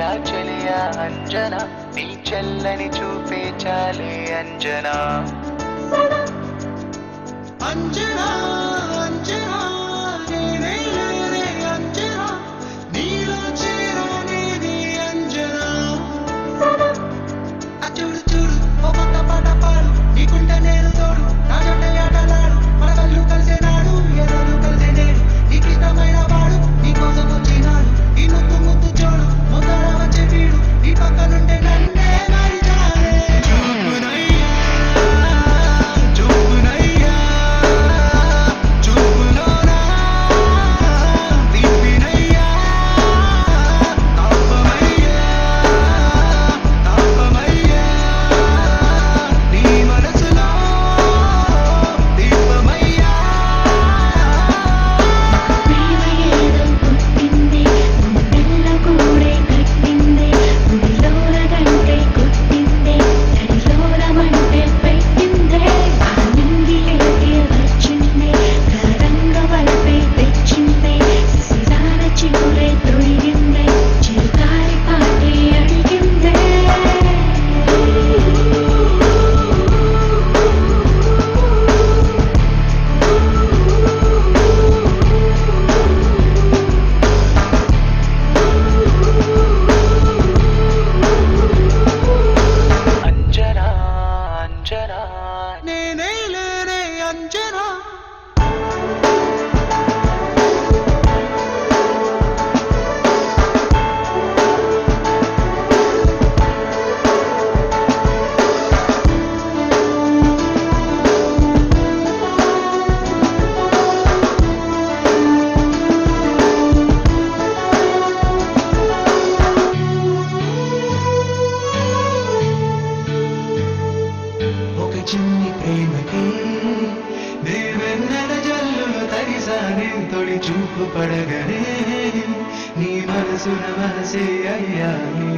చెలియా చెలియా అంజనా నీ చెల్లని చూపే చాలే అంజనా అంజనా అంజనా నేనే లేనే అంజనా నీలో చేరానేది అంజనా చూడు చూడు ఓ కొత్త పాట పాడు నీకుంటే నేను తోడు నా జంట ఆటలాడు మన కళ్ళు కలిసే నాడు ఎరువులు కలిసే నేడు నీకు ఇష్టమైన వాడు నీ కోసం వచ్చినాడు ఈ ముద్దు ముద్దు చూడు ముందర వచ్చే వీడు నీ పక్కనుంటే నన్నే మరిచాలే చూపునయ్యా చూపునయ్యా చూపులోనా దీపినయ్యా తాపమయ్యా తాపమయ్యా నీ మనసులో దీపమయ్యా ప్రేమ ఏదో పుట్టింది గుండెల్ల కూడే కట్టింది గుడిలోన గంటే కొట్టింది తడిలోన మంటే పెట్టిందే ఆ నింగిలోకి వచ్చింది గాఢంగా వలపే తెచ్చింది సిరాల చిగురే తొడిగింది చిరుగాలి పాటే అడిగిందే అంజనా అంజనా నేనే లేనే అంజనా ఒక చిన్ని ప్రేమకి దేవెన్నెల జల్లులు తడిసానే తొడి చూపు పడగనే నీ మనసున మనసే అయ్యానే